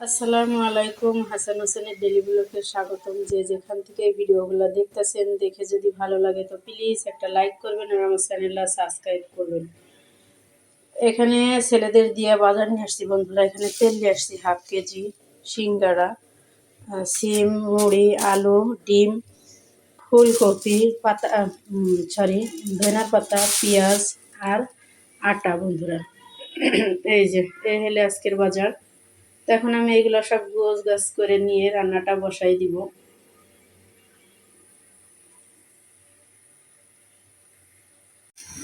আসসালামু আলাইকুম, হাসান হোসেনের ডেলি ব্লগে স্বাগতম। যে যেখান থেকে এই ভিডিওগুলো দেখতেছেন, দেখে যদি ভালো লাগে তো প্লিজ একটা লাইক করবেন আর আমার চ্যানেলটা সাবস্ক্রাইব করবেন। এখানে ছেলেদের দিয়ে বাজার নিয়ে আসছি বন্ধুরা। এখানে তেল নিয়ে আসছি হাফ কেজি, সিঙ্গারা, সিম, মুড়ি, আলু, ডিম, ফুলকপি, পাতা, ধনা পাতা, পেঁয়াজ আর আটা বন্ধুরা। এই যে এই হলে আজকের বাজার। তো এখন আমি এগুলো সব গোছ গাছ করে নিয়ে রান্নাটা বসাই দিব।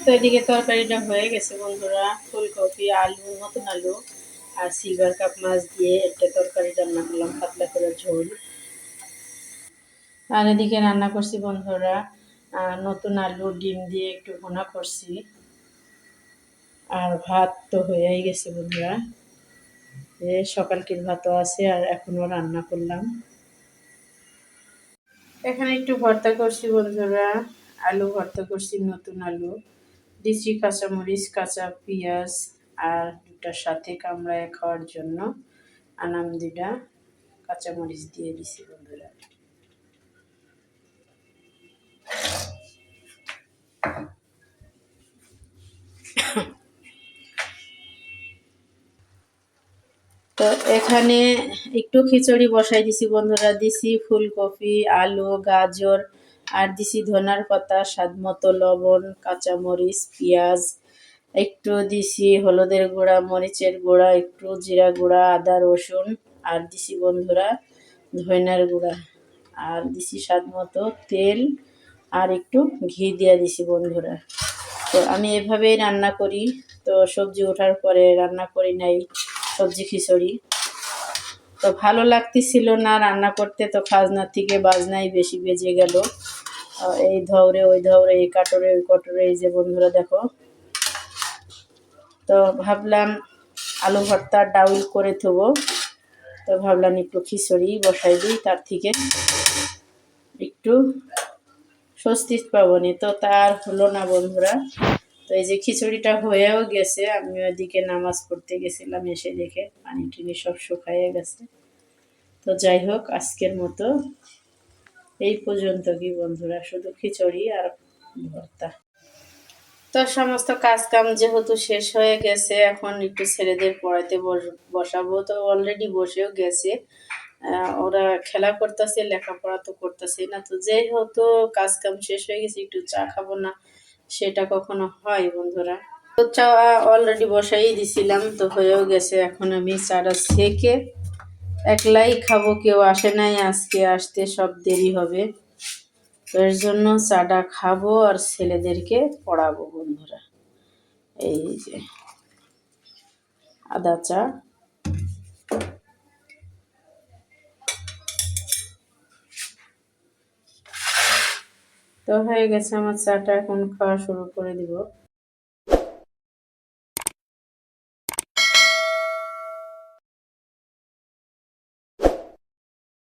তো এদিকে তরকারিটা হয়ে গেছে বন্ধুরা। ফুলকপি, আলু, নতুন আলু আর সিলভার কাপ মাছ দিয়ে একটা তরকারি রান্না করলাম, পাতলা করে ঝোল। আর এদিকে রান্না করছি বন্ধুরা নতুন আলু ডিম দিয়ে একটু ভুনা করছি। আর ভাত তো হয়েই গেছে বন্ধুরা। সকালকের ভাতও আছে আর এখনো রান্না করলাম। এখানে একটু ভর্তা করছি বন্ধুরা, আলু ভর্তা করছি, নতুন আলু দিচ্ছি, কাঁচামরিচ, কাঁচা পেঁয়াজ আর দুটার সাথে কামড়ায় খাওয়ার জন্য আনাম দুটা কাঁচামরিচ দিয়ে দিছি বন্ধুরা। তো এখানে একটু খিচুড়ি বসাই দিছি বন্ধুরা। দিছি ফুলকপি, আলু, গাজর আর দিছি ধনার পাতা, স্বাদ মতো লবণ, কাঁচামরিচ, পেঁয়াজ, একটু দিছি হলুদের গুঁড়া, মরিচের গুঁড়া, একটু জিরা গুঁড়া, আদা রসুন আর দিছি বন্ধুরা ধইনার গুঁড়া আর দিছি স্বাদ মতো তেল আর একটু ঘি দিয়ে দিছি বন্ধুরা। তো আমি এভাবেই রান্না করি। তো সবজি ওঠার পরে রান্না করি নাই সবজি খিচুড়ি। তো ভালো লাগতেছিল না রান্না করতে, তো খাজনার থেকে বাজনাই বেশি বেজে গেল। এই ধরে ওই ধরে, এই কাটরে ওই কটরে, এই যে বন্ধুরা দেখো। তো ভাবলাম আলু ভর্তা ডাউল করে থবো। তো ভাবলাম একটু খিচুড়ি বসাই দিই, তার থেকে একটু স্বস্তি পাবনি। তো তার হলো না বন্ধুরা। তো এই যে খিচুড়িটা হয়েও গেছে, আমি ওইদিকে নামাজ পড়তে গেছিলাম, এসে দেখে পানি টানি সব শুকাইয়ে গেছে। তো যাই হোক, আজকের মতো এই পর্যন্ত কি বন্ধুরা, শুধু খিচুড়ি আর ভর্তা। তো সমস্ত কাজ কাম যেহেতু শেষ হয়ে গেছে, এখন একটু ছেলেদের পড়াইতে বসাবো। তো অলরেডি বসেও গেছে, ওরা খেলা করতেছে, লেখাপড়া তো করতেছে না। তো যেহেতু কাজ কাম শেষ হয়ে গেছে, একটু চা খাবো না সেটা কখনো হয় বন্ধুরা। তো চা অলরেডি বসাই দিছিলাম, তো হয়েও গেছে। এখন আমি চাটা সেকে একলাই খাবো, কেউ আসে নাই আজকে, আসতে সব দেরি হবে। তো এর জন্য চাটা খাবো আর ছেলেদেরকে পড়াবো বন্ধুরা। এই যে আদা চা। তো হয়ে গেছে আমার চাটা, এখন খাওয়া শুরু করে দিব।